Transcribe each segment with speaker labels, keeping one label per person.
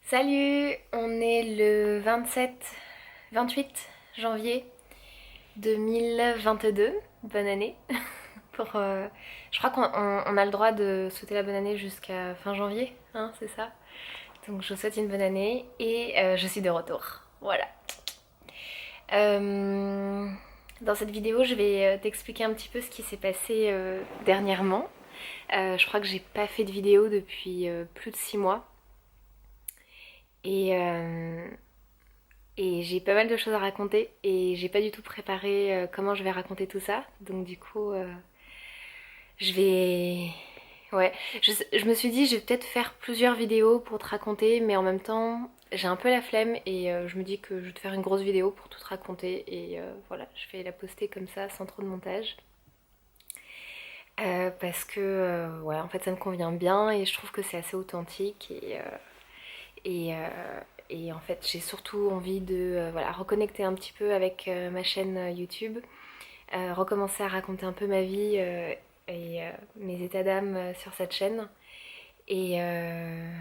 Speaker 1: Salut, on est le 28 janvier 2022. Bonne année. Pour, je crois qu'on a le droit de souhaiter la bonne année jusqu'à fin janvier, hein, c'est ça. Donc je vous souhaite une bonne année et je suis de retour. Voilà. Euh, Dans cette vidéo, je vais t'expliquer un petit peu ce qui s'est passé dernièrement. Je crois que j'ai pas fait de vidéo depuis plus de 6 mois. Et, euh, Et j'ai pas mal de choses à raconter et j'ai pas du tout préparé comment je vais raconter tout ça. Donc du coup, je vais... Ouais, je me suis dit je vais peut-être faire plusieurs vidéos pour te raconter, mais en même temps j'ai un peu la flemme et je me dis que je vais te faire une grosse vidéo pour tout te raconter et voilà, je vais la poster comme ça sans trop de montage. Parce que ouais, en fait ça me convient bien et je trouve que c'est assez authentique et, euh, et en fait, j'ai surtout envie de voilà, reconnecter un petit peu avec ma chaîne YouTube, recommencer à raconter un peu ma vie et mes états d'âme sur cette chaîne. Et, euh,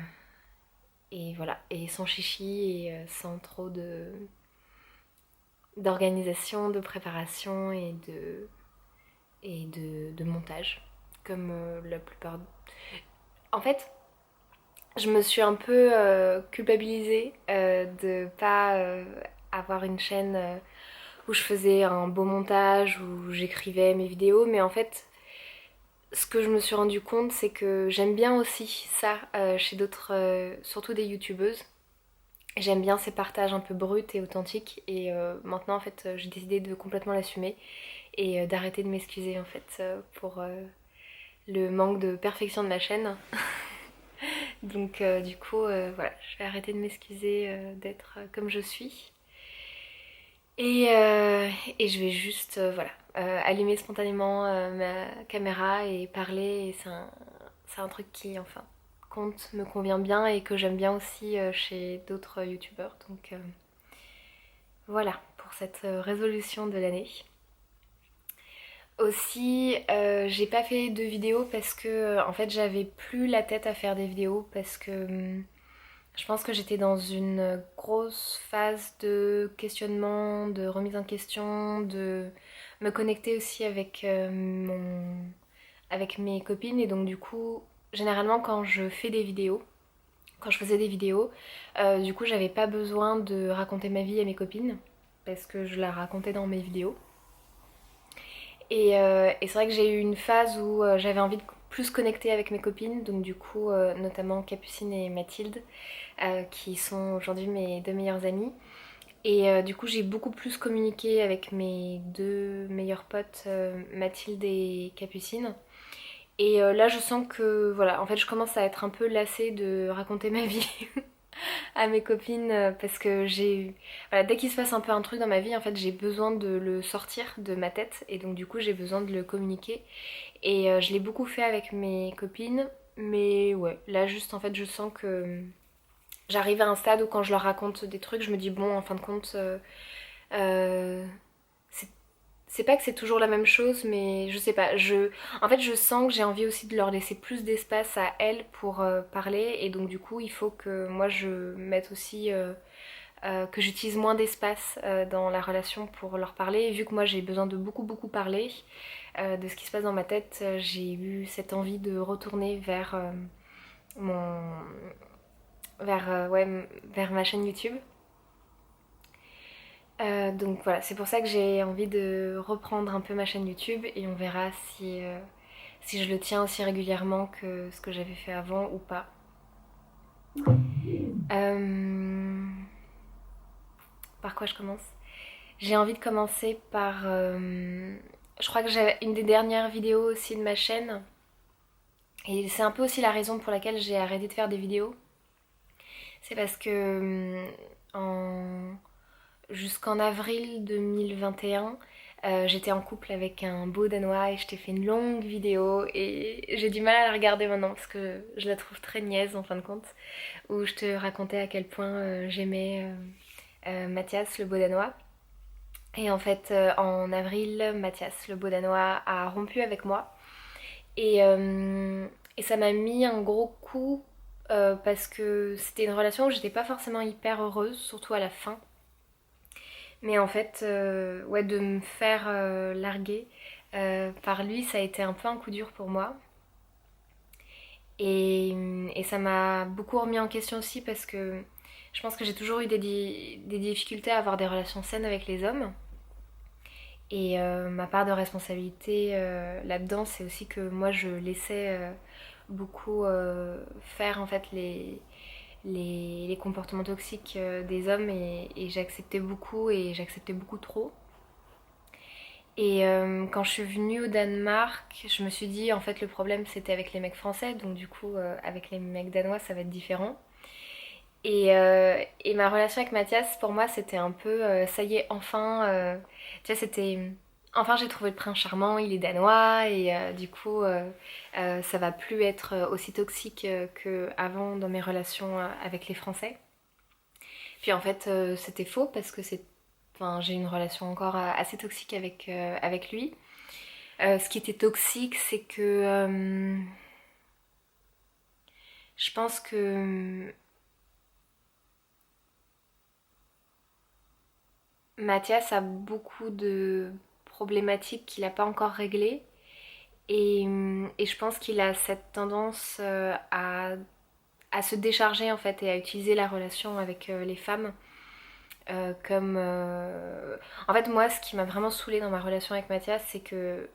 Speaker 1: et voilà, et sans chichi et sans trop d'organisation, de préparation et de montage, comme la plupart. En fait, je me suis un peu culpabilisée de pas avoir une chaîne où je faisais un beau montage, où j'écrivais mes vidéos, mais en fait, ce que je me suis rendu compte, c'est que j'aime bien aussi ça chez d'autres, surtout des youtubeuses. J'aime bien ces partages un peu bruts et authentiques, et maintenant en fait, j'ai décidé de complètement l'assumer et d'arrêter de m'excuser en fait pour le manque de perfection de ma chaîne. Donc du coup, voilà, je vais arrêter de m'excuser d'être comme je suis. Et, euh, et je vais juste voilà, allumer spontanément ma caméra et parler. Et c'est un truc qui, enfin, compte, me convient bien et que j'aime bien aussi chez d'autres youtubeurs. Donc voilà pour cette résolution de l'année. Aussi, j'ai pas fait de vidéo parce que en fait j'avais plus la tête à faire des vidéos parce que je pense que j'étais dans une grosse phase de questionnement, de remise en question, de me connecter aussi avec, avec mes copines. Et donc du coup, généralement quand je fais des vidéos, quand je faisais des vidéos, du coup j'avais pas besoin de raconter ma vie à mes copines parce que je la racontais dans mes vidéos. Et c'est vrai que j'ai eu une phase où j'avais envie de plus connecter avec mes copines, donc du coup notamment Capucine et Mathilde, qui sont aujourd'hui mes deux meilleures amies. Et du coup j'ai beaucoup plus communiqué avec mes deux meilleures potes, Mathilde et Capucine. Et là je sens que voilà, en fait je commence à être un peu lassée de raconter ma vie à mes copines parce que voilà, dès qu'il se passe un peu un truc dans ma vie, en fait j'ai besoin de le sortir de ma tête et donc du coup j'ai besoin de le communiquer. Et je l'ai beaucoup fait avec mes copines, mais ouais, là juste en fait je sens que j'arrive à un stade où quand je leur raconte des trucs, je me dis bon, en fin de compte, euh, c'est c'est pas que c'est toujours la même chose, mais je sais pas. En fait, je sens que j'ai envie aussi de leur laisser plus d'espace à elles pour parler, et donc du coup, il faut que moi je mette aussi que j'utilise moins d'espace dans la relation pour leur parler. Et vu que moi j'ai besoin de beaucoup beaucoup parler de ce qui se passe dans ma tête, j'ai eu cette envie de retourner vers mon ouais, vers ma chaîne YouTube. Donc voilà, c'est pour ça que j'ai envie de reprendre un peu ma chaîne YouTube et on verra si je le tiens aussi régulièrement que ce que j'avais fait avant ou pas. Euh, Par quoi je commence? J'ai envie de commencer par... je crois que j'ai une des dernières vidéos aussi de ma chaîne. Et c'est un peu aussi la raison pour laquelle j'ai arrêté de faire des vidéos. C'est parce que en jusqu'en avril 2021, j'étais en couple avec un beau Danois et je t'ai fait une longue vidéo et j'ai du mal à la regarder maintenant parce que je la trouve très niaise en fin de compte, où je te racontais à quel point j'aimais Mathias, le beau Danois. Et en fait, en avril, Mathias, le beau Danois, a rompu avec moi et ça m'a mis un gros coup parce que c'était une relation où j'étais pas forcément hyper heureuse, surtout à la fin. Mais en fait, ouais, de me faire larguer par lui, ça a été un peu un coup dur pour moi. Et ça m'a beaucoup remis en question aussi parce que je pense que j'ai toujours eu des difficultés à avoir des relations saines avec les hommes. Et ma part de responsabilité là-dedans, c'est aussi que moi, je laissais beaucoup faire en fait les comportements toxiques des hommes et j'acceptais beaucoup et j'acceptais beaucoup trop. Et quand je suis venue au Danemark, je me suis dit en fait le problème c'était avec les mecs français, donc du coup avec les mecs danois ça va être différent. Et ma relation avec Mathias pour moi c'était un peu ça y est enfin, tu vois c'était enfin j'ai trouvé le prince charmant, il est danois et du coup ça va plus être aussi toxique qu'avant dans mes relations avec les Français. Puis en fait c'était faux parce que enfin, j'ai une relation encore assez toxique avec lui. Ce qui était toxique, c'est que je pense que Mathias a beaucoup de problématiques qu'il n'a pas encore réglées. Et je pense qu'il a cette tendance à se décharger en fait et à utiliser la relation avec les femmes comme... En fait, moi, ce qui m'a vraiment saoulée dans ma relation avec Mathias, c'est que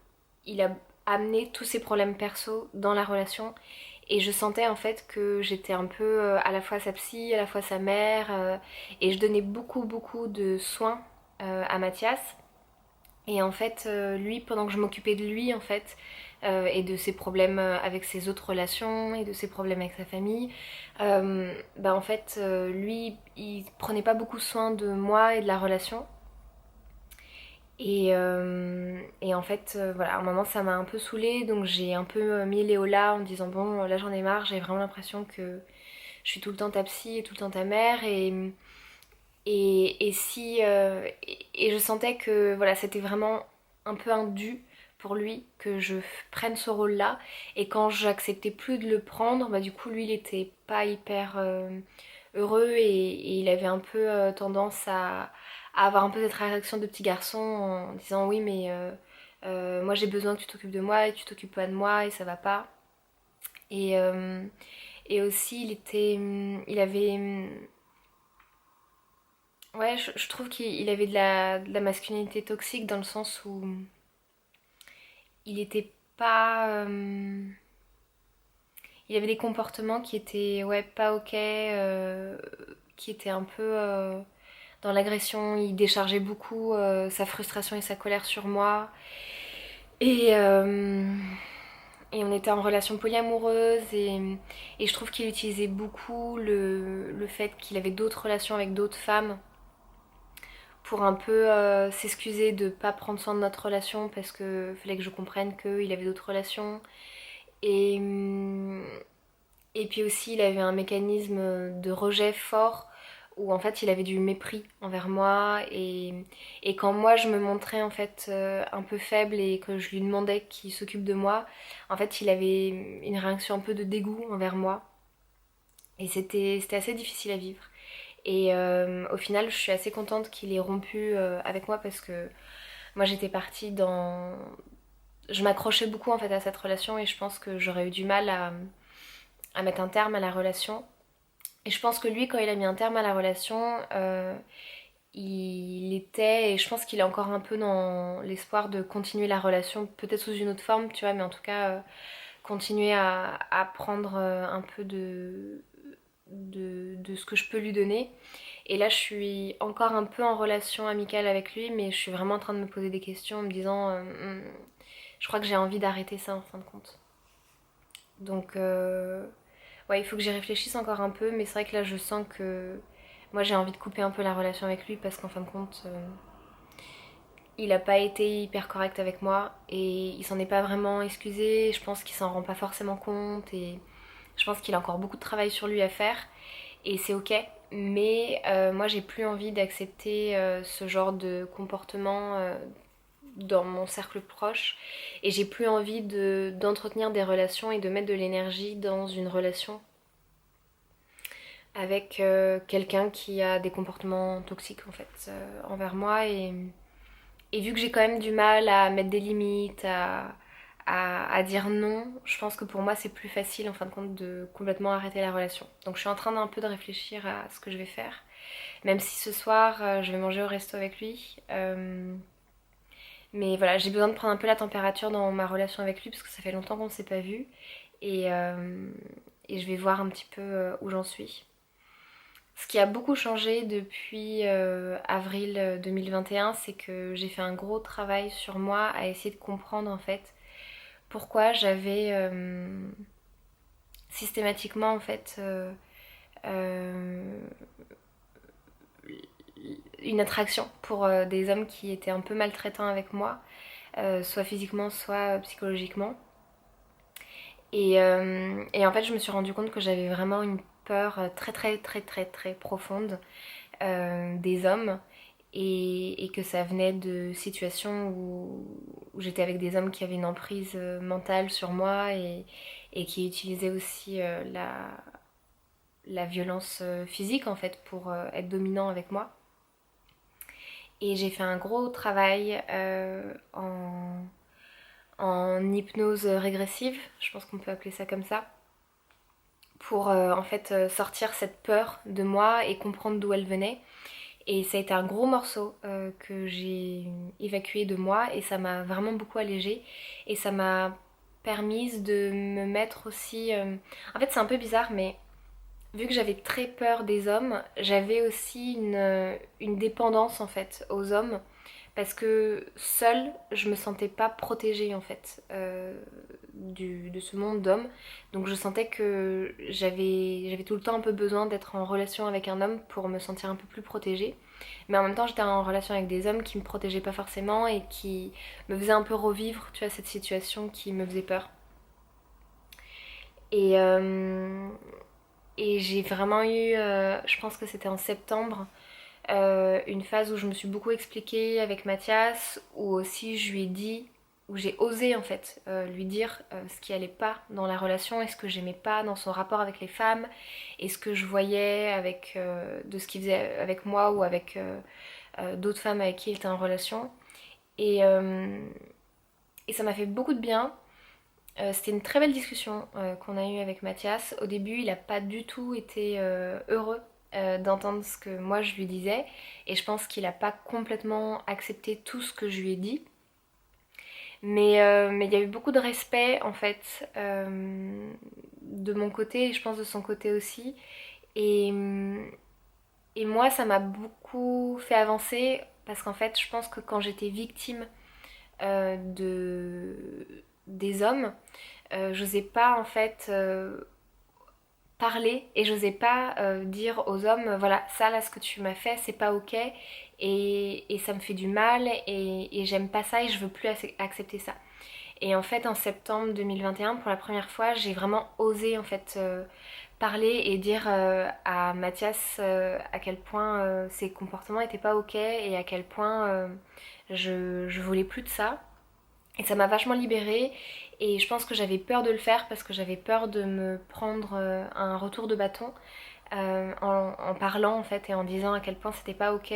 Speaker 1: il a amené tous ses problèmes perso dans la relation. Et je sentais en fait que j'étais un peu à la fois sa psy, à la fois sa mère. Et je donnais beaucoup, beaucoup de soins à Mathias. Et en fait, lui, pendant que je m'occupais de lui, en fait, et de ses problèmes avec ses autres relations, et de ses problèmes avec sa famille, bah en fait, lui, il prenait pas beaucoup soin de moi et de la relation. Et en fait, voilà, à un moment, ça m'a un peu saoulée, donc j'ai un peu mis Léola en me disant, bon, là j'en ai marre, j'ai vraiment l'impression que je suis tout le temps ta psy et tout le temps ta mère, et si et je sentais que voilà c'était vraiment un peu un dû pour lui que je prenne ce rôle là et quand j'acceptais plus de le prendre bah du coup lui il était pas hyper heureux et il avait un peu tendance à avoir un peu cette réaction de petit garçon en disant oui mais moi j'ai besoin que tu t'occupes de moi et tu t'occupes pas de moi et ça va pas et, euh, et aussi il avait ouais, je trouve qu'il avait de la masculinité toxique dans le sens où il était pas. Il avait des comportements qui étaient ouais, pas ok, qui étaient un peu dans l'agression. Il déchargeait beaucoup sa frustration et sa colère sur moi. Et, euh, et on était en relation polyamoureuse et je trouve qu'il utilisait beaucoup le fait qu'il avait d'autres relations avec d'autres femmes pour un peu s'excuser de pas prendre soin de notre relation parce que fallait que je comprenne qu'il avait d'autres relations. Et, et puis aussi, il avait un mécanisme de rejet fort où en fait il avait du mépris envers moi et quand moi je me montrais en fait un peu faible et que je lui demandais qu'il s'occupe de moi, en fait il avait une réaction un peu de dégoût envers moi et c'était assez difficile à vivre. Et au final, je suis assez contente qu'il ait rompu avec moi parce que moi j'étais partie dans. Je m'accrochais beaucoup en fait à cette relation et je pense que j'aurais eu du mal à mettre un terme à la relation. Et je pense que lui, quand il a mis un terme à la relation, il était, et je pense qu'il est encore un peu dans l'espoir de continuer la relation, peut-être sous une autre forme, tu vois, mais en tout cas, continuer à prendre un peu de ce que je peux lui donner. Et là, je suis encore un peu en relation amicale avec lui, mais je suis vraiment en train de me poser des questions en me disant, je crois que j'ai envie d'arrêter ça en fin de compte. Donc, ouais, il faut que j'y réfléchisse encore un peu, mais c'est vrai que là, je sens que moi, j'ai envie de couper un peu la relation avec lui parce qu'en fin de compte, il a pas été hyper correct avec moi et il s'en est pas vraiment excusé. Je pense qu'il s'en rend pas forcément compte et je pense qu'il a encore beaucoup de travail sur lui à faire et c'est ok. Mais moi j'ai plus envie d'accepter ce genre de comportement dans mon cercle proche et j'ai plus envie d'entretenir des relations et de mettre de l'énergie dans une relation avec quelqu'un qui a des comportements toxiques en fait envers moi et vu que j'ai quand même du mal à mettre des limites, à dire non, je pense que pour moi c'est plus facile en fin de compte de complètement arrêter la relation. Donc je suis en train d'un peu de réfléchir à ce que je vais faire. Même si ce soir je vais manger au resto avec lui. Mais voilà, j'ai besoin de prendre un peu la température dans ma relation avec lui parce que ça fait longtemps qu'on ne s'est pas vu. Et, euh, et je vais voir un petit peu où j'en suis. Ce qui a beaucoup changé depuis avril 2021, c'est que j'ai fait un gros travail sur moi à essayer de comprendre en fait pourquoi j'avais systématiquement en fait euh, une attraction pour des hommes qui étaient un peu maltraitants avec moi, soit physiquement, soit psychologiquement. Et en fait, je me suis rendu compte que j'avais vraiment une peur très très très très très profonde des hommes et que ça venait de situations où j'étais avec des hommes qui avaient une emprise mentale sur moi et qui utilisaient aussi la violence physique en fait pour être dominant avec moi. Et j'ai fait un gros travail en hypnose régressive, je pense qu'on peut appeler ça comme ça, pour en fait sortir cette peur de moi et comprendre d'où elle venait. Et ça a été un gros morceau que j'ai évacué de moi et ça m'a vraiment beaucoup allégée et ça m'a permise de me mettre aussi... En fait c'est un peu bizarre mais vu que j'avais très peur des hommes, j'avais aussi une dépendance en fait aux hommes parce que seule, je me sentais pas protégée en fait de ce monde d'hommes. Donc je sentais que j'avais tout le temps un peu besoin d'être en relation avec un homme pour me sentir un peu plus protégée. Mais en même temps, j'étais en relation avec des hommes qui me protégeaient pas forcément et qui me faisaient un peu revivre, tu vois, cette situation qui me faisait peur. Et, euh, et j'ai vraiment eu, je pense que c'était en septembre, une phase où je me suis beaucoup expliquée avec Mathias, où aussi je lui ai dit, où j'ai osé en fait lui dire ce qui allait pas dans la relation et ce que j'aimais pas dans son rapport avec les femmes et ce que je voyais avec de ce qu'il faisait avec moi ou avec d'autres femmes avec qui il était en relation. Et, euh, et ça m'a fait beaucoup de bien. C'était une très belle discussion qu'on a eue avec Mathias. Au début, il n'a pas du tout été heureux d'entendre ce que moi je lui disais. Et je pense qu'il n'a pas complètement accepté tout ce que je lui ai dit. Mais il y a eu beaucoup de respect en fait de mon côté et je pense de son côté aussi. Et, et moi, ça m'a beaucoup fait avancer parce qu'en fait, je pense que quand j'étais victime des hommes, j'osais pas en fait parler et j'osais pas dire aux hommes voilà ça là ce que tu m'as fait c'est pas ok et ça me fait du mal et j'aime pas ça et je veux plus accepter ça. Et en fait en septembre 2021 pour la première fois j'ai vraiment osé en fait parler et dire à Mathias à quel point ses comportements étaient pas ok et à quel point je voulais plus de ça. Et ça m'a vachement libérée et je pense que j'avais peur de le faire parce que j'avais peur de me prendre un retour de bâton en parlant en fait et en disant à quel point c'était pas ok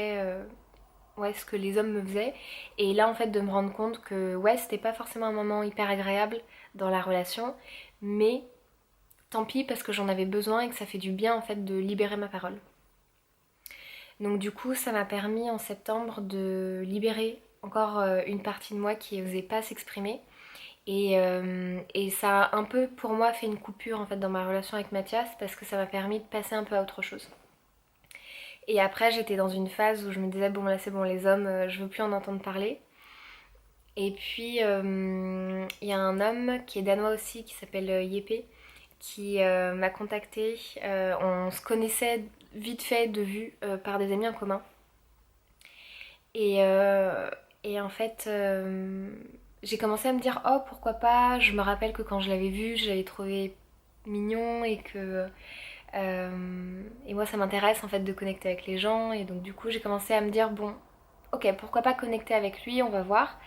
Speaker 1: ouais, ce que les hommes me faisaient. Et là en fait de me rendre compte que ouais c'était pas forcément un moment hyper agréable dans la relation mais tant pis parce que j'en avais besoin et que ça fait du bien en fait de libérer ma parole. Donc du coup ça m'a permis en septembre de libérer encore une partie de moi qui n'osait pas s'exprimer. Et ça a un peu pour moi fait une coupure en fait dans ma relation avec Mathias parce que ça m'a permis de passer un peu à autre chose. Et après j'étais dans une phase où je me disais bon là c'est bon les hommes je veux plus en entendre parler. Et puis il y a un homme qui est danois aussi qui s'appelle Yépé qui m'a contacté. On se connaissait vite fait de vue par des amis en commun. Et, euh, et en fait, j'ai commencé à me dire, oh pourquoi pas, je me rappelle que quand je l'avais vu, je l'avais trouvé mignon et que... et moi ça m'intéresse en fait de connecter avec les gens et donc du coup j'ai commencé à me dire, bon, ok, pourquoi pas connecter avec lui, on va voir.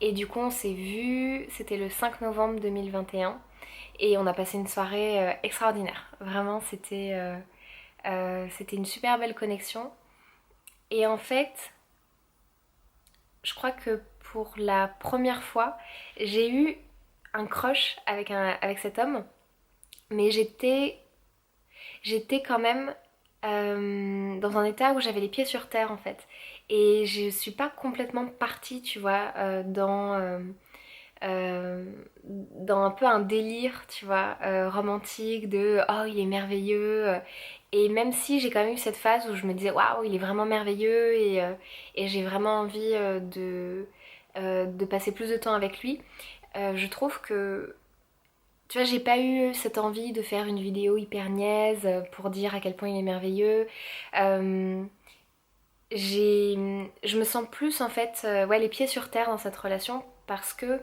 Speaker 1: Et du coup on s'est vu, c'était le 5 novembre 2021 et on a passé une soirée extraordinaire. Vraiment c'était... C'était une super belle connexion. Et en fait, je crois que pour la première fois, j'ai eu un crush avec cet homme, mais j'étais quand même dans un état où j'avais les pieds sur terre en fait. Et je suis pas complètement partie, tu vois, euh, dans un peu un délire, tu vois, romantique de oh il est merveilleux. Et même si j'ai quand même eu cette phase où je me disais waouh il est vraiment merveilleux et j'ai vraiment envie de passer plus de temps avec lui, je trouve que tu vois, j'ai pas eu cette envie de faire une vidéo hyper niaise pour dire à quel point il est merveilleux. Euh, je me sens plus en fait, ouais, les pieds sur terre dans cette relation parce que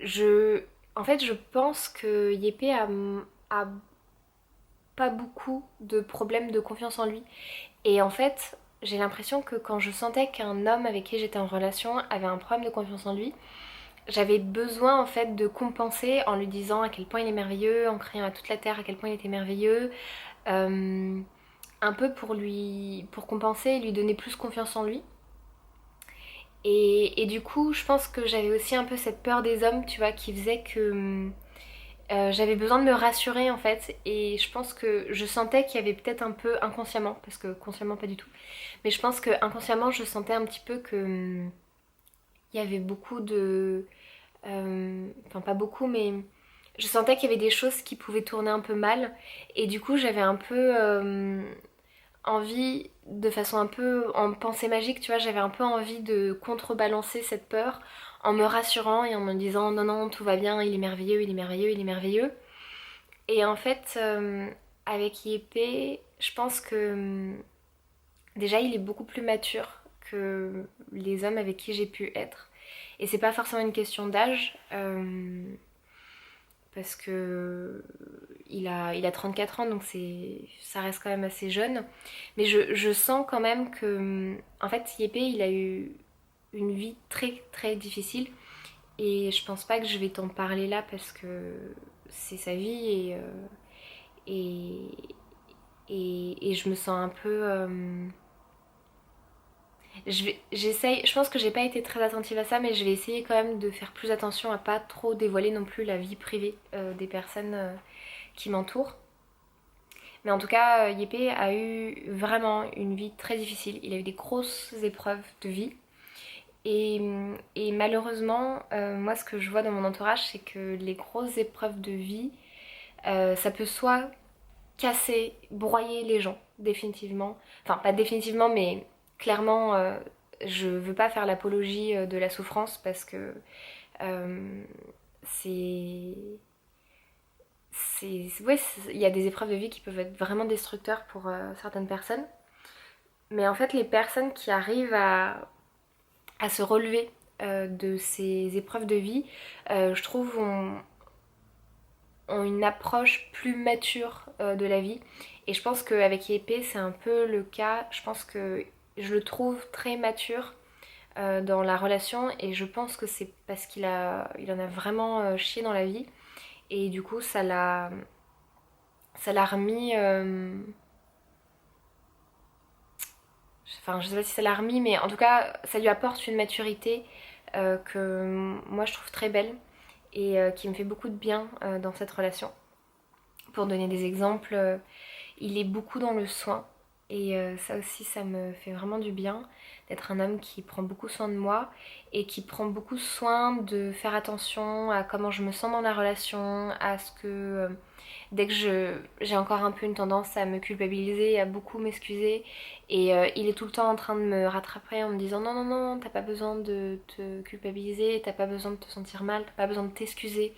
Speaker 1: je, en fait, je pense que Yépé a pas beaucoup de problèmes de confiance en lui. Et en fait, j'ai l'impression que quand je sentais qu'un homme avec qui j'étais en relation avait un problème de confiance en lui, j'avais besoin en fait de compenser en lui disant à quel point il est merveilleux, en criant à toute la terre à quel point il était merveilleux, euh, un peu pour compenser et lui donner plus confiance en lui. Et du coup, je pense que j'avais aussi un peu cette peur des hommes, tu vois, qui faisait que j'avais besoin de me rassurer en fait. Et je pense que je sentais qu'il y avait peut-être un peu inconsciemment, parce que consciemment pas du tout, mais je pense que inconsciemment je sentais un petit peu que il y avait beaucoup de enfin pas beaucoup, mais je sentais qu'il y avait des choses qui pouvaient tourner un peu mal. Et du coup, j'avais un peu envie, de façon un peu en pensée magique, tu vois, j'avais un peu envie de contrebalancer cette peur en me rassurant et en me disant non, non, tout va bien, il est merveilleux, il est merveilleux, il est merveilleux. Et en fait, avec Yépé, je pense que déjà, il est beaucoup plus mature que les hommes avec qui j'ai pu être. Et c'est pas forcément une question d'âge, parce que il a 34 ans, donc ça reste quand même assez jeune. Mais je sens quand même que, en fait, Yépé, il a eu une vie très très difficile. Et je pense pas que je vais t'en parler là parce que c'est sa vie et, et je me sens un peu. J'essaye, je pense que j'ai pas été très attentive à ça, mais je vais essayer quand même de faire plus attention à pas trop dévoiler non plus la vie privée des personnes qui m'entourent. Mais en tout cas, Yépé a eu vraiment une vie très difficile. Il a eu des grosses épreuves de vie. Et malheureusement, moi ce que je vois dans mon entourage, c'est que les grosses épreuves de vie, ça peut soit casser, broyer les gens, définitivement. Enfin, pas définitivement, mais clairement, je veux pas faire l'apologie de la souffrance parce que euh, c'est. Ouais, il y a des épreuves de vie qui peuvent être vraiment destructeurs pour certaines personnes. Mais en fait, les personnes qui arrivent à se relever de ces épreuves de vie, je trouve, ont une approche plus mature de la vie. Et je pense qu'avec Yépé, c'est un peu le cas. Je pense que je le trouve très mature dans la relation et je pense que c'est parce il en a vraiment chié dans la vie. Et du coup, ça l'a remis. Enfin, je sais pas si ça l'a remis, mais en tout cas, ça lui apporte une maturité que moi je trouve très belle et qui me fait beaucoup de bien dans cette relation. Pour donner des exemples, il est beaucoup dans le soin et ça aussi ça me fait vraiment du bien d'être un homme qui prend beaucoup soin de moi et qui prend beaucoup soin de faire attention à comment je me sens dans la relation, à ce que dès que j'ai encore un peu une tendance à me culpabiliser, à beaucoup m'excuser et il est tout le temps en train de me rattraper en me disant non non non t'as pas besoin de te culpabiliser, t'as pas besoin de te sentir mal, t'as pas besoin de t'excuser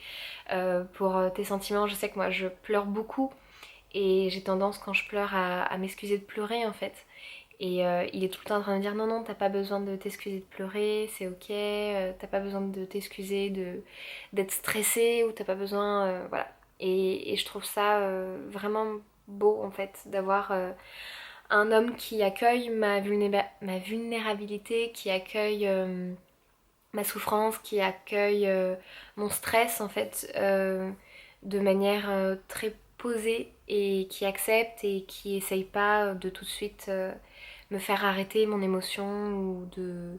Speaker 1: pour tes sentiments. Je sais que moi je pleure beaucoup et j'ai tendance quand je pleure à m'excuser de pleurer en fait. Et il est tout le temps en train de dire non non t'as pas besoin de t'excuser de pleurer, c'est ok, t'as pas besoin de t'excuser d'être stressé ou t'as pas besoin voilà. Et je trouve ça vraiment beau en fait d'avoir un homme qui accueille ma vulnérabilité, qui accueille ma souffrance, qui accueille mon stress en fait de manière très posée et qui accepte et qui essaye pas de tout de suite me faire arrêter mon émotion ou de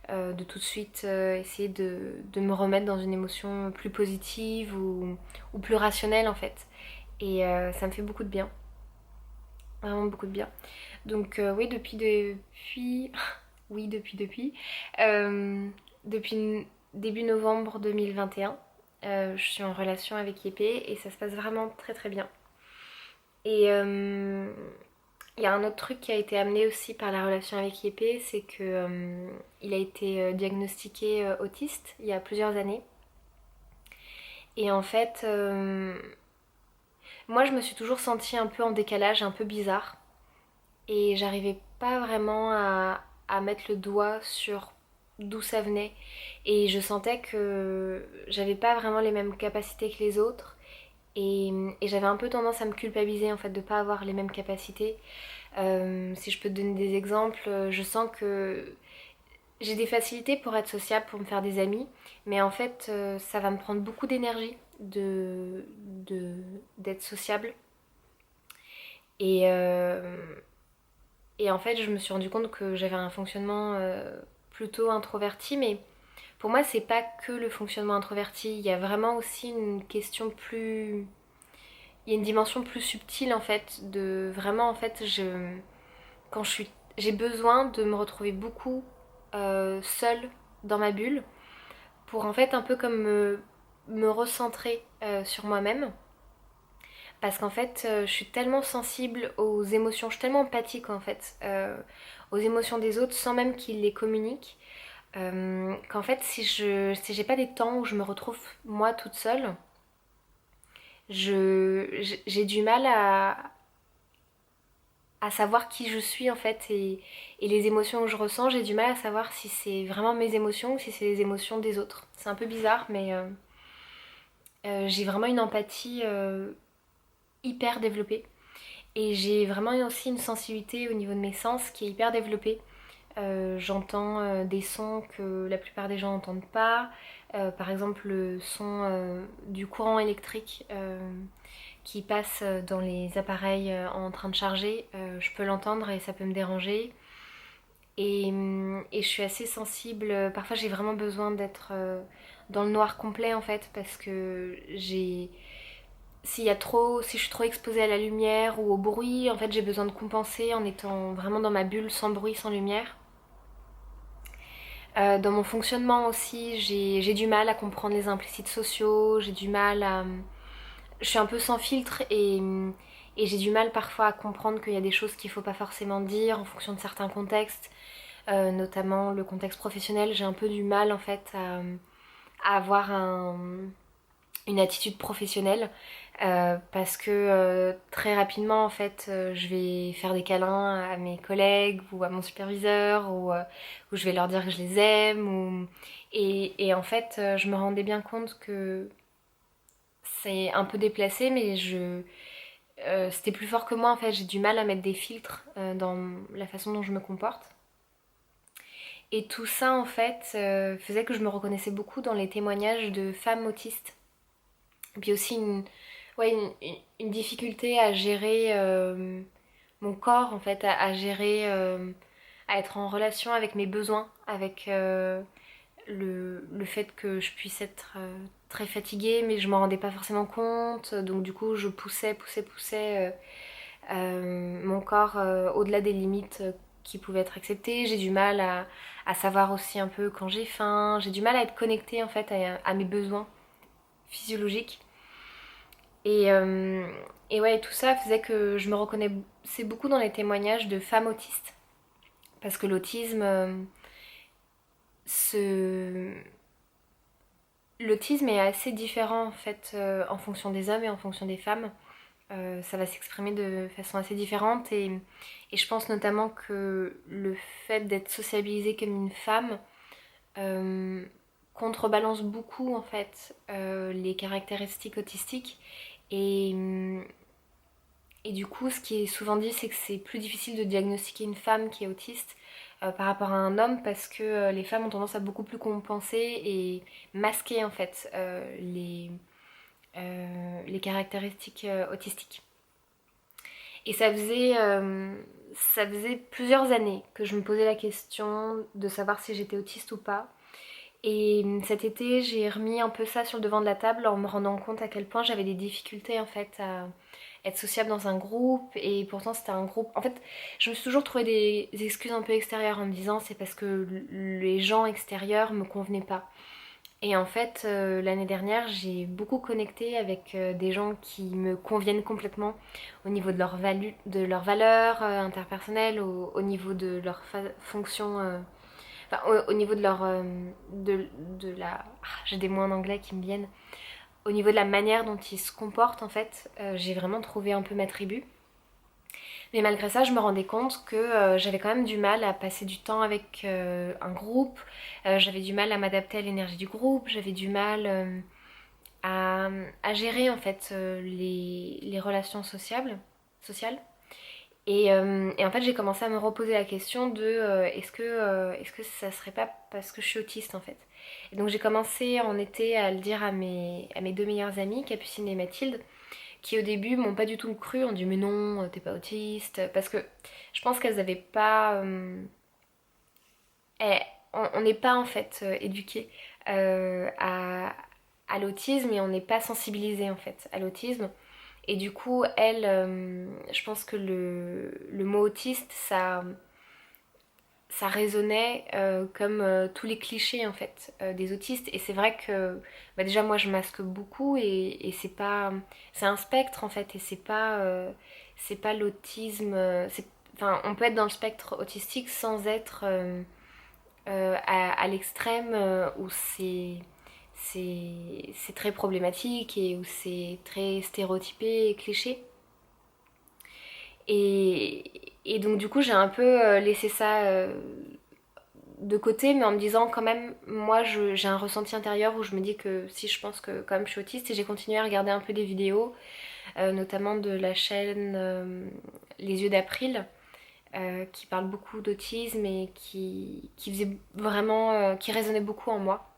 Speaker 1: tout de suite essayer de me remettre dans une émotion plus positive ou plus rationnelle en fait. Et ça me fait beaucoup de bien, vraiment beaucoup de bien. Donc oui, oui, depuis début novembre 2021, je suis en relation avec Yépé et ça se passe vraiment très très bien. Et il y a un autre truc qui a été amené aussi par la relation avec Yépé, c'est que il a été diagnostiqué autiste il y a plusieurs années. Et en fait, moi je me suis toujours sentie un peu en décalage, un peu bizarre. Et j'arrivais pas vraiment à mettre le doigt sur d'où ça venait. Et je sentais que j'avais pas vraiment les mêmes capacités que les autres. Et j'avais un peu tendance à me culpabiliser en fait de pas avoir les mêmes capacités. Si je peux te donner des exemples, je sens que j'ai des facilités pour être sociable, pour me faire des amis, mais en fait ça va me prendre beaucoup d'énergie d'être sociable. Et, et en fait je me suis rendu compte que j'avais un fonctionnement plutôt introverti, mais pour moi c'est pas que le fonctionnement introverti, il y a vraiment aussi une question plus... Il y a une dimension plus subtile en fait, de vraiment en fait quand j'ai besoin de me retrouver beaucoup seule dans ma bulle pour en fait un peu comme me recentrer sur moi-même. Parce qu'en fait, je suis tellement sensible aux émotions, je suis tellement empathique en fait aux émotions des autres sans même qu'ils les communiquent. Qu'en fait, si j'ai pas des temps où je me retrouve moi toute seule, j'ai du mal à savoir qui je suis en fait et les émotions que je ressens, j'ai du mal à savoir si c'est vraiment mes émotions ou si c'est les émotions des autres. C'est un peu bizarre, mais j'ai vraiment une empathie hyper développée. Et j'ai vraiment aussi une sensibilité au niveau de mes sens qui est hyper développée. J'entends des sons que la plupart des gens n'entendent pas. Par exemple, le son du courant électrique qui passe dans les appareils en train de charger. Je peux l'entendre et ça peut me déranger. Et je suis assez sensible. Parfois, j'ai vraiment besoin d'être dans le noir complet en fait parce que si je suis trop exposée à la lumière ou au bruit, en fait j'ai besoin de compenser en étant vraiment dans ma bulle, sans bruit, sans lumière. Dans mon fonctionnement aussi, j'ai du mal à comprendre les implicites sociaux, j'ai du mal à... Je suis un peu sans filtre et j'ai du mal parfois à comprendre qu'il y a des choses qu'il ne faut pas forcément dire en fonction de certains contextes, notamment le contexte professionnel. J'ai un peu du mal en fait à avoir une attitude professionnelle parce que très rapidement en fait je vais faire des câlins à mes collègues ou à mon superviseur ou je vais leur dire que je les aime et en fait je me rendais bien compte que c'est un peu déplacé mais c'était plus fort que moi en fait, j'ai du mal à mettre des filtres dans la façon dont je me comporte. Et tout ça en fait faisait que je me reconnaissais beaucoup dans les témoignages de femmes autistes. Et puis aussi ouais, une difficulté à gérer mon corps en fait, à gérer, à être en relation avec mes besoins, avec le fait que je puisse être très fatiguée mais je m'en rendais pas forcément compte. Donc du coup je poussais mon corps au-delà des limites qui pouvaient être acceptées. J'ai du mal à savoir aussi un peu quand j'ai faim. J'ai du mal à être connectée en fait à mes besoins physiologiques. Et, euh, et ouais, tout ça faisait que je me reconnaissais beaucoup dans les témoignages de femmes autistes. Parce que l'autisme, se... l'autisme est assez différent en fait en fonction des hommes et en fonction des femmes. Ça va s'exprimer de façon assez différente et je pense notamment que le fait d'être sociabilisée comme une femme euh, contrebalance beaucoup en fait les caractéristiques autistiques et, et du coup ce qui est souvent dit c'est que c'est plus difficile de diagnostiquer une femme qui est autiste par rapport à un homme parce que les femmes ont tendance à beaucoup plus compenser et masquer en fait les caractéristiques autistiques. Et ça faisait plusieurs années que je me posais la question de savoir si j'étais autiste ou pas. Et cet été, j'ai remis un peu ça sur le devant de la table en me rendant compte à quel point j'avais des difficultés en fait à être sociable dans un groupe. Et pourtant, c'était un groupe. En fait, je me suis toujours trouvé des excuses un peu extérieures en me disant c'est parce que les gens extérieurs me convenaient pas. Et en fait, l'année dernière, j'ai beaucoup connecté avec des gens qui me conviennent complètement au niveau de leur valeur interpersonnelle, au niveau de leur fonction, enfin, au niveau de leur, de la, j'ai des mots en anglais qui me viennent, au niveau de la manière dont ils se comportent en fait, j'ai vraiment trouvé un peu ma tribu. Mais malgré ça, je me rendais compte que j'avais quand même du mal à passer du temps avec un groupe, j'avais du mal à m'adapter à l'énergie du groupe, j'avais du mal à, à gérer en fait les relations sociales. Et en fait, j'ai commencé à me reposer la question de est-ce que ça serait pas parce que je suis autiste en fait. Et donc j'ai commencé en été à le dire à mes deux meilleures amies, Capucine et Mathilde, qui au début m'ont pas du tout cru, ont dit mais non, t'es pas autiste, parce que je pense qu'elles avaient pas... eh, on n'est pas en fait éduqué euh, à, à l'autisme et on n'est pas sensibilisé en fait à l'autisme. Et du coup, elle, je pense que le mot autiste, ça résonnait comme tous les clichés en fait des autistes. Et c'est vrai que bah, déjà moi je masque beaucoup et c'est pas, c'est un spectre en fait et c'est pas l'autisme. Enfin, on peut être dans le spectre autistique sans être à l'extrême où c'est très problématique et où c'est très stéréotypé et cliché. Et donc du coup j'ai un peu laissé ça de côté, mais en me disant quand même, moi j'ai un ressenti intérieur où je me dis que si je pense que quand même je suis autiste et j'ai continué à regarder un peu des vidéos, notamment de la chaîne Les Yeux d'April, qui parle beaucoup d'autisme et qui faisait vraiment, qui résonnait beaucoup en moi.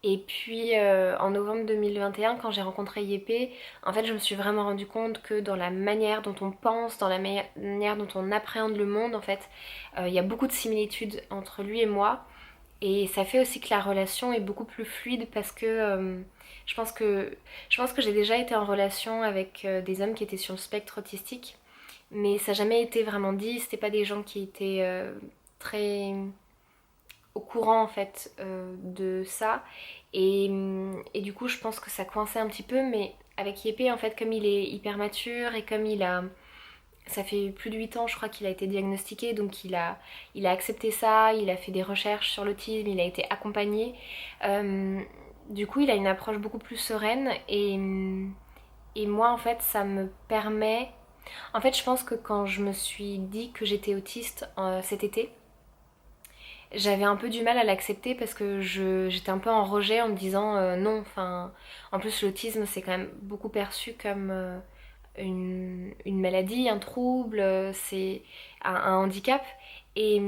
Speaker 1: Et puis en novembre 2021, quand j'ai rencontré Yépé, en fait je me suis vraiment rendu compte que dans la manière dont on pense, dans la manière dont on appréhende le monde, en fait, il y a beaucoup de similitudes entre lui et moi. Et ça fait aussi que la relation est beaucoup plus fluide parce que je pense que, je pense que j'ai déjà été en relation avec des hommes qui étaient sur le spectre autistique, mais ça n'a jamais été vraiment dit, c'était pas des gens qui étaient très au courant en fait de ça et du coup je pense que ça coinçait un petit peu mais avec Yépé en fait comme il est hyper mature et comme il a ça fait plus de 8 ans je crois qu'il a été diagnostiqué donc il a accepté ça, il a fait des recherches sur l'autisme, il a été accompagné du coup il a une approche beaucoup plus sereine et moi en fait ça me permet en fait je pense que quand je me suis dit que j'étais autiste cet été j'avais un peu du mal à l'accepter parce que j'étais un peu en rejet en me disant non, enfin, en plus l'autisme c'est quand même beaucoup perçu comme une maladie, un trouble, c'est un handicap et,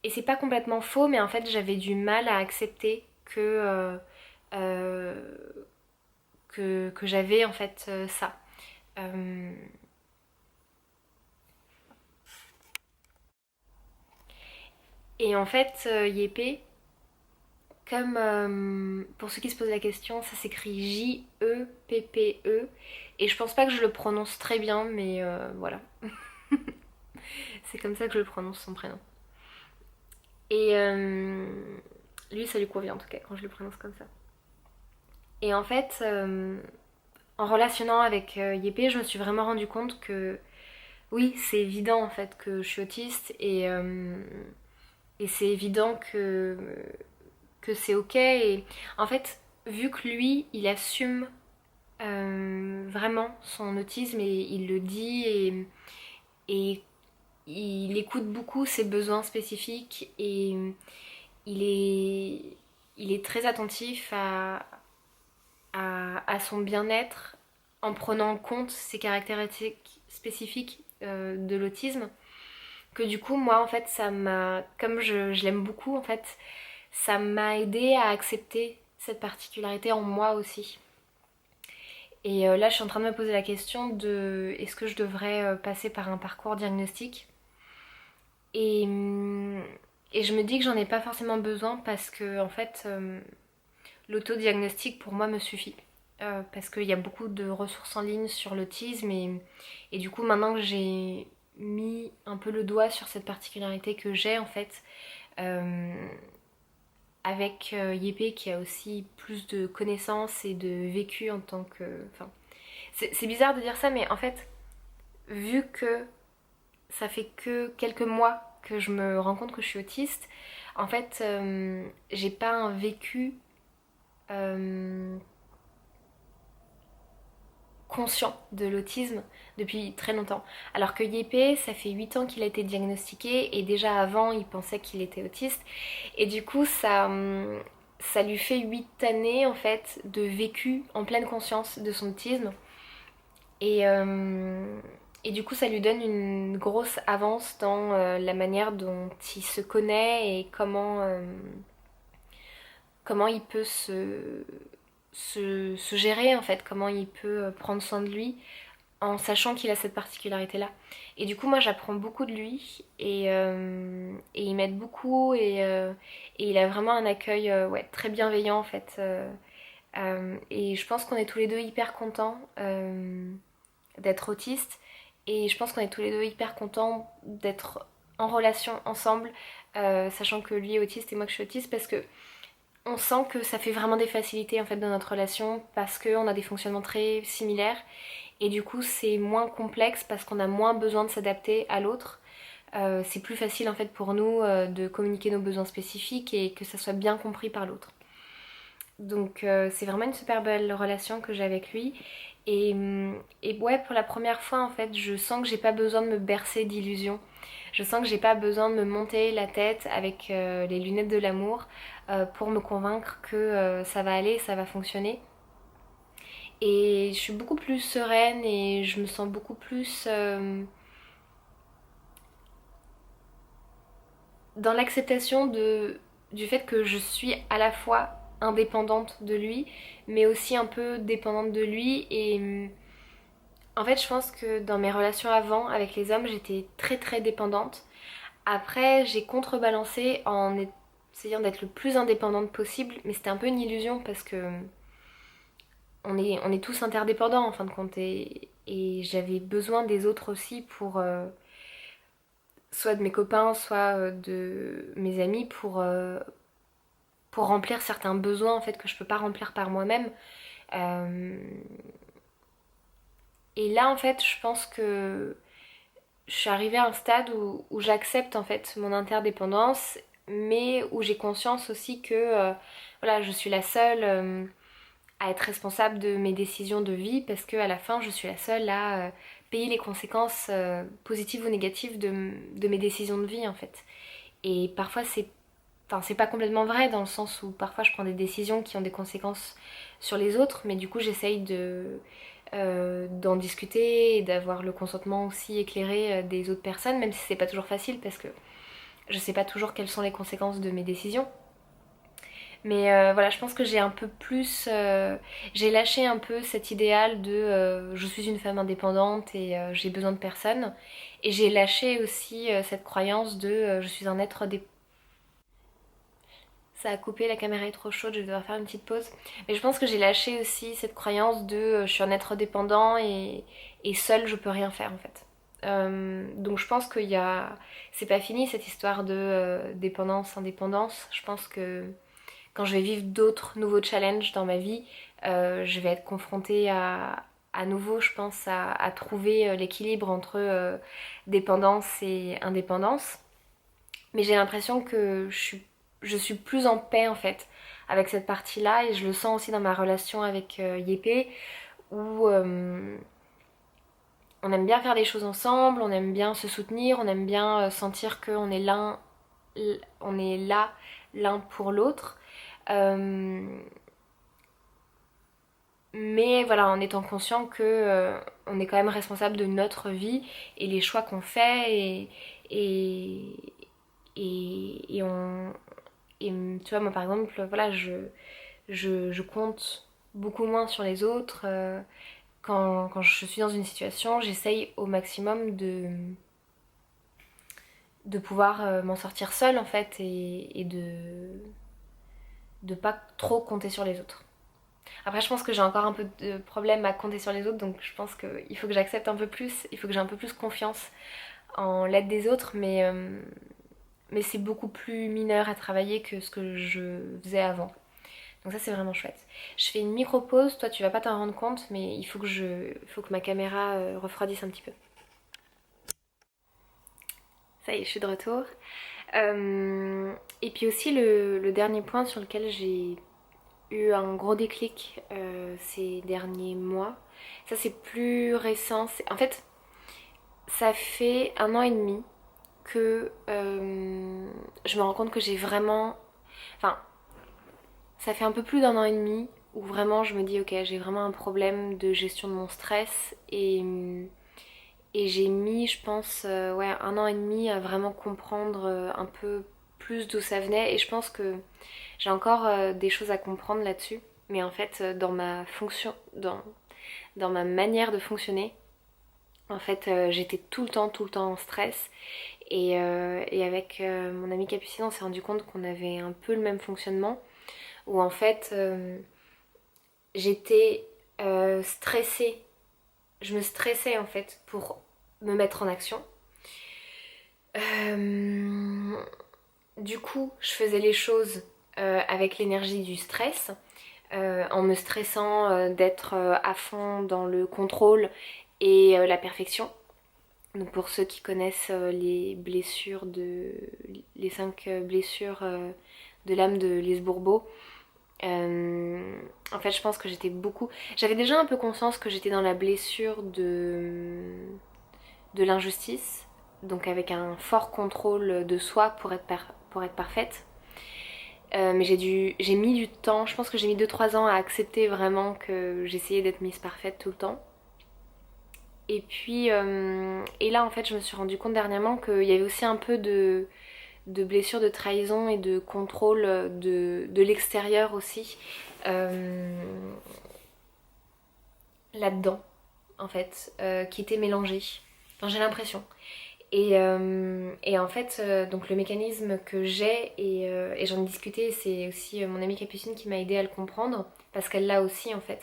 Speaker 1: et c'est pas complètement faux mais en fait j'avais du mal à accepter euh, que j'avais en fait ça. Euh, et en fait Yépé, comme pour ceux qui se posent la question, ça s'écrit J-E-P-P-E. Et je pense pas que je le prononce très bien, mais voilà. C'est comme ça que je le prononce son prénom. Et lui, ça lui convient en tout cas quand je le prononce comme ça. Et en fait, en relationnant avec Yépé, je me suis vraiment rendu compte que oui, c'est évident en fait que je suis autiste et c'est évident que c'est ok. Et en fait, vu que lui, il assume vraiment son autisme et il le dit et il écoute beaucoup ses besoins spécifiques et il est, il est très attentif à son bien-être en prenant en compte ses caractéristiques spécifiques de l'autisme que du coup moi en fait ça m'a comme je l'aime beaucoup en fait ça m'a aidé à accepter cette particularité en moi aussi. Et là, je suis en train de me poser la question de est-ce que je devrais passer par un parcours diagnostic. Et, et je me dis que j'en ai pas forcément besoin parce que en fait, l'autodiagnostic pour moi me suffit. Parce qu'il y a beaucoup de ressources en ligne sur l'autisme et du coup maintenant que j'ai mis un peu le doigt sur cette particularité que j'ai en fait, euh, avec Yépé qui a aussi plus de connaissances et de vécu en tant que... Enfin, c'est bizarre de dire ça, mais en fait, vu que ça fait que quelques mois que je me rends compte que je suis autiste, en fait, j'ai pas un vécu euh, conscient de l'autisme depuis très longtemps. Alors que Yépé, ça fait 8 ans qu'il a été diagnostiqué et déjà avant, il pensait qu'il était autiste. Et du coup, ça lui fait 8 années en fait de vécu en pleine conscience de son autisme. Et, euh, et du coup, ça lui donne une grosse avance dans la manière dont il se connaît et comment il peut se gérer en fait, comment il peut prendre soin de lui en sachant qu'il a cette particularité-là. Et du coup, moi, j'apprends beaucoup de lui et il m'aide beaucoup et il a vraiment un accueil ouais, très bienveillant en fait. Et je pense qu'on est tous les deux hyper contents d'être autistes et je pense qu'on est tous les deux hyper contents d'être en relation ensemble, sachant que lui est autiste et moi que je suis autiste parce que on sent que ça fait vraiment des facilités en fait dans notre relation parce qu'on a des fonctionnements très similaires et du coup c'est moins complexe parce qu'on a moins besoin de s'adapter à l'autre. C'est plus facile en fait pour nous de communiquer nos besoins spécifiques et que ça soit bien compris par l'autre. Donc c'est vraiment une super belle relation que j'ai avec lui. Et ouais, pour la première fois en fait, je sens que j'ai pas besoin de me bercer d'illusions. Je sens que j'ai pas besoin de me monter la tête avec les lunettes de l'amour pour me convaincre que ça va aller, ça va fonctionner. Et je suis beaucoup plus sereine et je me sens beaucoup plus dans l'acceptation du fait que je suis à la fois indépendante de lui, mais aussi un peu dépendante de lui. Et en fait, je pense que dans mes relations avant avec les hommes, j'étais très très dépendante. Après, j'ai contrebalancé en essayant d'être le plus indépendante possible, mais c'était un peu une illusion parce que on est tous interdépendants en fin de compte et j'avais besoin des autres aussi pour soit de mes copains, soit de mes amis pour remplir certains besoins en fait que je peux pas remplir par moi-même. Euh, et là en fait je pense que je suis arrivée à un stade où j'accepte en fait mon interdépendance mais où j'ai conscience aussi que voilà, je suis la seule à être responsable de mes décisions de vie parce que à la fin je suis la seule à payer les conséquences positives ou négatives de mes décisions de vie en fait. Et parfois c'est pas complètement vrai dans le sens où parfois je prends des décisions qui ont des conséquences sur les autres, mais du coup j'essaye d'en discuter et d'avoir le consentement aussi éclairé des autres personnes, même si c'est pas toujours facile parce que je sais pas toujours quelles sont les conséquences de mes décisions. Mais voilà, je pense que j'ai un peu plus. J'ai lâché un peu cet idéal de je suis une femme indépendante et j'ai besoin de personne. Et j'ai lâché aussi cette croyance de je suis un être dépendant. Ça a coupé, la caméra est trop chaude, je vais devoir faire une petite pause. Mais je pense que j'ai lâché aussi cette croyance de je suis un être dépendant et seule je peux rien faire en fait. Donc je pense qu'il y a... C'est pas fini cette histoire de dépendance, indépendance. Je pense que quand je vais vivre d'autres nouveaux challenges dans ma vie, je vais être confrontée à nouveau, je pense, à trouver l'équilibre entre dépendance et indépendance. Mais j'ai l'impression que je suis plus en paix en fait avec cette partie-là et je le sens aussi dans ma relation avec Yépé où on aime bien faire des choses ensemble, on aime bien se soutenir, on aime bien sentir qu'on est on est là l'un pour l'autre. Euh, mais voilà, en étant conscient que on est quand même responsable de notre vie et les choix qu'on fait et, et et tu vois, moi par exemple, voilà, je compte beaucoup moins sur les autres. quand je suis dans une situation, j'essaye au maximum de pouvoir m'en sortir seule en fait et de pas trop compter sur les autres. Après, je pense que j'ai encore un peu de problème à compter sur les autres, donc je pense qu'il faut que j'accepte un peu plus, il faut que j'ai un peu plus confiance en l'aide des autres, mais c'est beaucoup plus mineur à travailler que ce que je faisais avant. Donc ça c'est vraiment chouette. Je fais une micro-pause, toi tu vas pas t'en rendre compte, mais il faut que ma caméra refroidisse un petit peu. Ça y est, je suis de retour. Et puis aussi le dernier point sur lequel j'ai eu un gros déclic ces derniers mois, ça c'est plus récent. En fait, ça fait 1 an et demi que je me rends compte que j'ai vraiment... Enfin, ça fait un peu plus d'1 an et demi où vraiment je me dis ok, j'ai vraiment un problème de gestion de mon stress et j'ai mis, je pense, ouais, 1 an et demi à vraiment comprendre un peu plus d'où ça venait et je pense que j'ai encore des choses à comprendre là-dessus. Mais en fait, dans ma fonction, dans ma manière de fonctionner, en fait, j'étais tout le temps en stress. Et avec mon amie Capucine, on s'est rendu compte qu'on avait un peu le même fonctionnement. Où en fait, j'étais stressée. Je me stressais en fait pour me mettre en action. Euh, du coup, je faisais les choses avec l'énergie du stress, en me stressant d'être à fond dans le contrôle et la perfection. Donc pour ceux qui connaissent les 5 blessures de l'âme de Lise Bourbeau, en fait je pense que j'étais beaucoup... J'avais déjà un peu conscience que j'étais dans la blessure de l'injustice, donc avec un fort contrôle de soi pour être parfaite. Mais j'ai mis du temps, je pense que j'ai mis 2-3 ans à accepter vraiment que j'essayais d'être mise parfaite tout le temps. Et puis, et là en fait je me suis rendu compte dernièrement qu'il y avait aussi un peu de blessures de trahison et de contrôle de l'extérieur aussi là-dedans en fait, qui étaient mélangés. Enfin j'ai l'impression. Et en fait, donc le mécanisme que j'ai, et j'en ai discuté, c'est aussi mon amie Capucine qui m'a aidé à le comprendre, parce qu'elle l'a aussi en fait.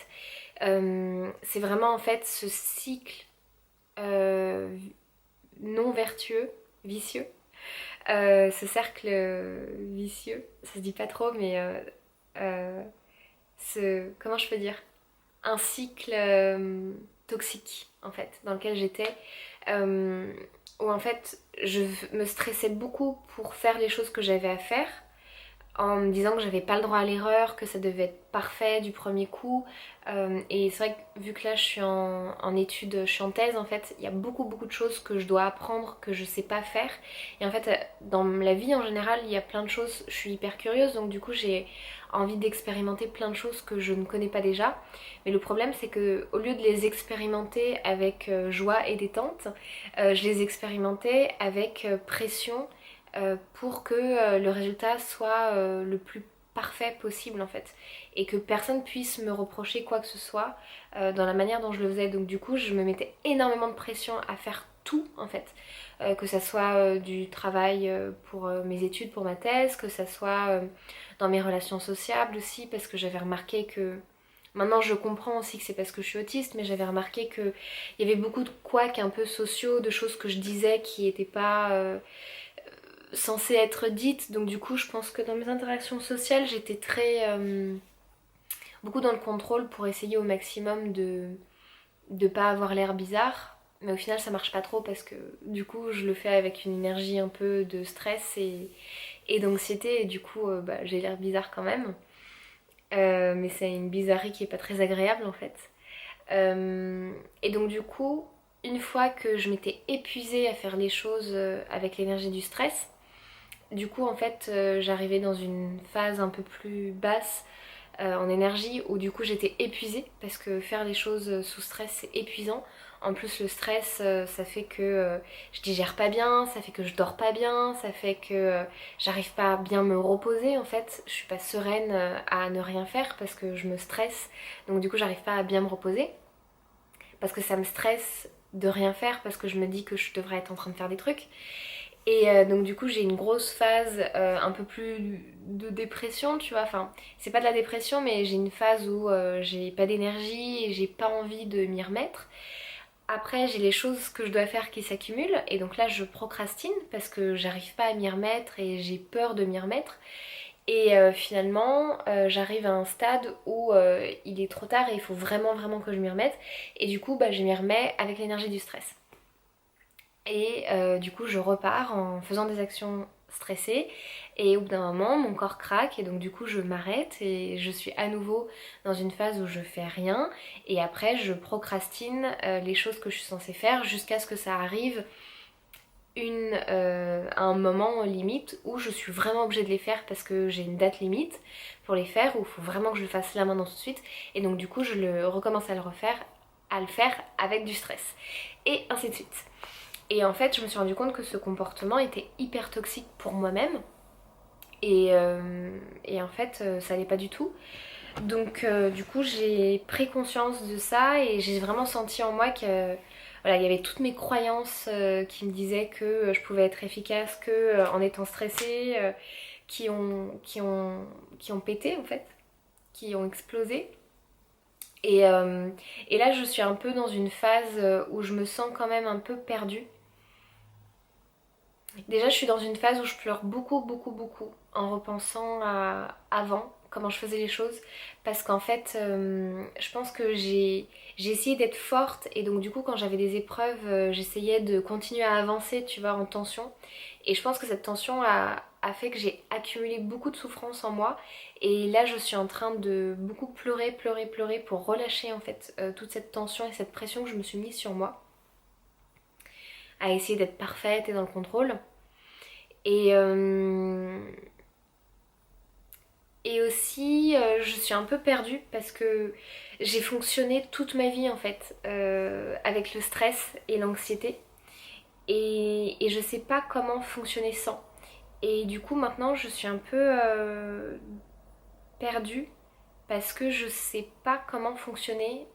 Speaker 1: C'est vraiment en fait ce cycle euh, non vertueux, vicieux, ce cercle vicieux, ça se dit pas trop, mais comment je peux dire, un cycle toxique en fait, dans lequel j'étais, euh, où en fait je me stressais beaucoup pour faire les choses que j'avais à faire, en me disant que j'avais pas le droit à l'erreur, que ça devait être parfait du premier coup. Et c'est vrai que vu que là je suis en études, je suis en thèse en fait, il y a beaucoup de choses que je dois apprendre, que je sais pas faire. Et en fait, dans la vie en général, il y a plein de choses, je suis hyper curieuse, donc du coup j'ai envie d'expérimenter plein de choses que je ne connais pas déjà. Mais le problème c'est que au lieu de les expérimenter avec joie et détente, je les expérimentais avec pression pour que le résultat soit le plus parfait possible en fait et que personne puisse me reprocher quoi que ce soit dans la manière dont je le faisais. Donc du coup je me mettais énormément de pression à faire tout en fait, que ça soit du travail pour mes études, pour ma thèse, que ça soit dans mes relations sociables aussi, parce que j'avais remarqué que maintenant je comprends aussi que c'est parce que je suis autiste, mais j'avais remarqué qu'il y avait beaucoup de couacs un peu sociaux, de choses que je disais qui n'étaient pas censées être dites. Donc du coup je pense que dans mes interactions sociales j'étais très beaucoup dans le contrôle pour essayer au maximum de pas avoir l'air bizarre. Mais au final ça marche pas trop parce que du coup je le fais avec une énergie un peu de stress et d'anxiété et du coup bah, j'ai l'air bizarre quand même. Mais c'est une bizarrerie qui est pas très agréable en fait. Et donc du coup, une fois que je m'étais épuisée à faire les choses avec l'énergie du stress, du coup en fait j'arrivais dans une phase un peu plus basse en énergie où du coup j'étais épuisée parce que faire les choses sous stress c'est épuisant. En plus le stress ça fait que je digère pas bien, ça fait que je dors pas bien, ça fait que j'arrive pas à bien me reposer en fait. Je suis pas sereine à ne rien faire parce que je me stresse, donc du coup j'arrive pas à bien me reposer. parce que ça me stresse de rien faire parce que je me dis que je devrais être en train de faire des trucs. Et donc du coup j'ai une grosse phase un peu plus de dépression, tu vois, enfin c'est pas de la dépression mais j'ai une phase où j'ai pas d'énergie et j'ai pas envie de m'y remettre. Après j'ai les choses que je dois faire qui s'accumulent et donc là je procrastine parce que j'arrive pas à m'y remettre et j'ai peur de m'y remettre. Et finalement j'arrive à un stade où il est trop tard et il faut vraiment vraiment que je m'y remette. Et du coup bah, je m'y remets avec l'énergie du stress. Et du coup je repars en faisant des actions stressées et au bout d'un moment mon corps craque et donc du coup je m'arrête et je suis à nouveau dans une phase où je fais rien et après je procrastine les choses que je suis censée faire jusqu'à ce que ça arrive un moment limite où je suis vraiment obligée de les faire parce que j'ai une date limite pour les faire où il faut vraiment que je le fasse là maintenant tout de suite et donc du coup je le recommence à le faire avec du stress et ainsi de suite. Et en fait, je me suis rendu compte que ce comportement était hyper toxique pour moi-même. Et en fait, ça allait pas du tout. Donc, du coup, j'ai pris conscience de ça et j'ai vraiment senti en moi que voilà, il y avait toutes mes croyances qui me disaient que je pouvais être efficace que en étant stressée, qui ont pété en fait, qui ont explosé. Et, euh, et là, je suis un peu dans une phase où je me sens quand même un peu perdue. Déjà, je suis dans une phase où je pleure beaucoup, beaucoup, beaucoup en repensant à avant, comment je faisais les choses. Parce qu'en fait, je pense que j'ai essayé d'être forte et donc du coup, quand j'avais des épreuves, j'essayais de continuer à avancer, tu vois, en tension. Et je pense que cette tension a fait que j'ai accumulé beaucoup de souffrance en moi. Et là, je suis en train de beaucoup pleurer, pleurer, pleurer pour relâcher en fait toute cette tension et cette pression que je me suis mise sur moi, à essayer d'être parfaite et dans le contrôle. Et, euh, et aussi, je suis un peu perdue parce que j'ai fonctionné toute ma vie en fait avec le stress et l'anxiété. Et je sais pas comment fonctionner sans. Et du coup, maintenant, je suis un peu perdue parce que je sais pas comment fonctionner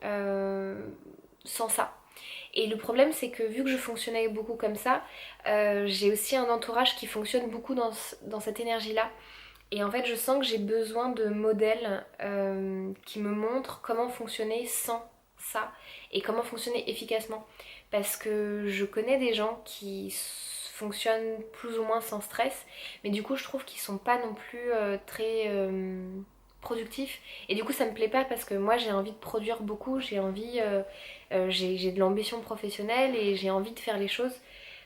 Speaker 1: sans ça. Et le problème, c'est que vu que je fonctionnais beaucoup comme ça, j'ai aussi un entourage qui fonctionne beaucoup dans cette énergie-là. Et en fait, je sens que j'ai besoin de modèles qui me montrent comment fonctionner sans ça et comment fonctionner efficacement. Parce que je connais des gens qui fonctionnent plus ou moins sans stress, mais du coup, je trouve qu'ils sont pas non plus très productifs. Et du coup, ça me plaît pas parce que moi, j'ai envie de produire beaucoup, j'ai de l'ambition professionnelle et j'ai envie de faire les choses.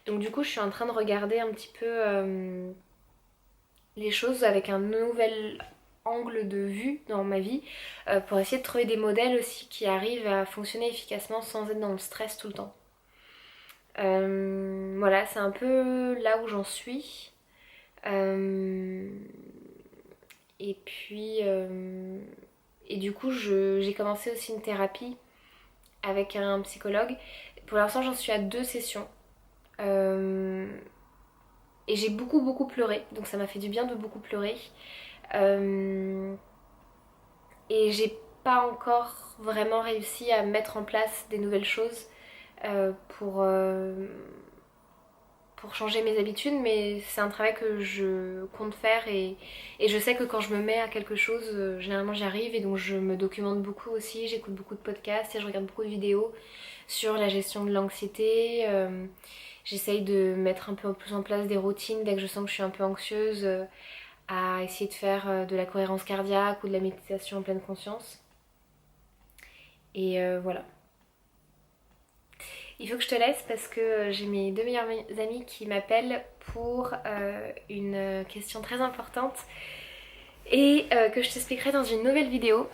Speaker 1: Donc, du coup, je suis en train de regarder un petit peu les choses avec un nouvel angle de vue dans ma vie pour essayer de trouver des modèles aussi qui arrivent à fonctionner efficacement sans être dans le stress tout le temps. Voilà, c'est un peu là où j'en suis. Euh, et puis, et du coup, j'ai commencé aussi une thérapie avec un psychologue. Pour l'instant, j'en suis à 2 sessions. Euh, et j'ai beaucoup, beaucoup pleuré. Donc ça m'a fait du bien de beaucoup pleurer. Euh, et j'ai pas encore vraiment réussi à mettre en place des nouvelles choses euh, pour, euh, pour changer mes habitudes, mais c'est un travail que je compte faire et je sais que quand je me mets à quelque chose, généralement j'y arrive et donc je me documente beaucoup aussi, j'écoute beaucoup de podcasts et je regarde beaucoup de vidéos sur la gestion de l'anxiété. J'essaye de mettre un peu plus en place des routines dès que je sens que je suis un peu anxieuse, à essayer de faire de la cohérence cardiaque ou de la méditation en pleine conscience. Et voilà. Il faut que je te laisse parce que j'ai mes 2 meilleures amies qui m'appellent pour une question très importante et que je t'expliquerai dans une nouvelle vidéo.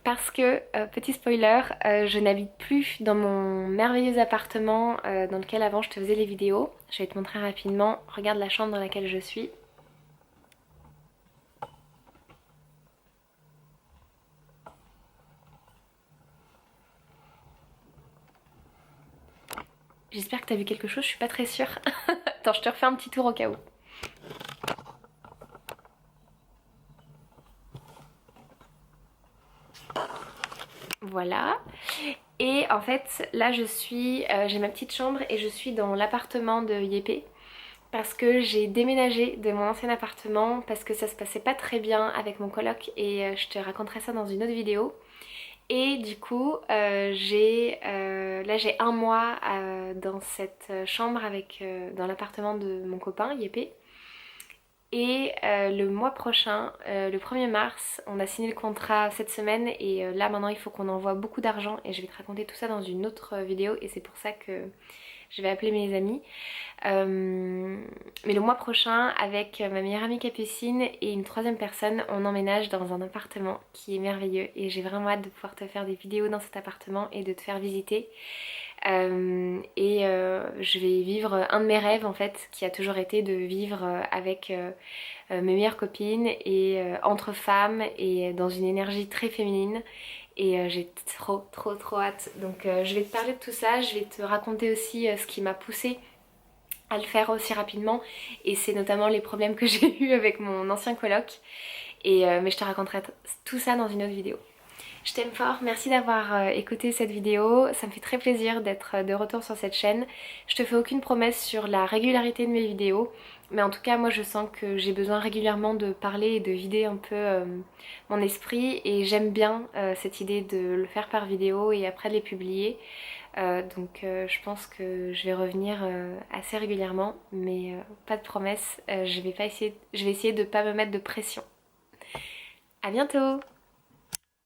Speaker 1: Parce que, petit spoiler, je n'habite plus dans mon merveilleux appartement dans lequel avant je te faisais les vidéos. Je vais te montrer rapidement. Regarde la chambre dans laquelle je suis. J'espère que t'as vu quelque chose, je suis pas très sûre. Attends, je te refais un petit tour au cas où. Voilà. Et en fait là j'ai ma petite chambre et je suis dans l'appartement de Yépé. Parce que j'ai déménagé de mon ancien appartement parce que ça se passait pas très bien avec mon coloc et je te raconterai ça dans une autre vidéo. Et du coup, là j'ai un mois dans cette chambre dans l'appartement de mon copain Yépé. Et le mois prochain, le 1er mars, on a signé le contrat cette semaine et là maintenant il faut qu'on envoie beaucoup d'argent et je vais te raconter tout ça dans une autre vidéo et c'est pour ça que je vais appeler mes amis. Mais le mois prochain, avec ma meilleure amie Capucine et une troisième personne, on emménage dans un appartement qui est merveilleux et j'ai vraiment hâte de pouvoir te faire des vidéos dans cet appartement et de te faire visiter. Je vais vivre un de mes rêves en fait, qui a toujours été de vivre avec mes meilleures copines et entre femmes et dans une énergie très féminine. Et j'ai trop hâte. Donc je vais te parler de tout ça, je vais te raconter aussi ce qui m'a poussée à le faire aussi rapidement et c'est notamment les problèmes que j'ai eu avec mon ancien coloc mais je te raconterai tout ça dans une autre vidéo. Je t'aime fort, merci d'avoir écouté cette vidéo, ça me fait très plaisir d'être de retour sur cette chaîne. Je te fais aucune promesse sur la régularité de mes vidéos, mais en tout cas moi je sens que j'ai besoin régulièrement de parler et de vider un peu mon esprit et j'aime bien cette idée de le faire par vidéo et après de les publier. Je pense que je vais revenir assez régulièrement, mais pas de promesse, je vais essayer de ne pas me mettre de pression. À bientôt!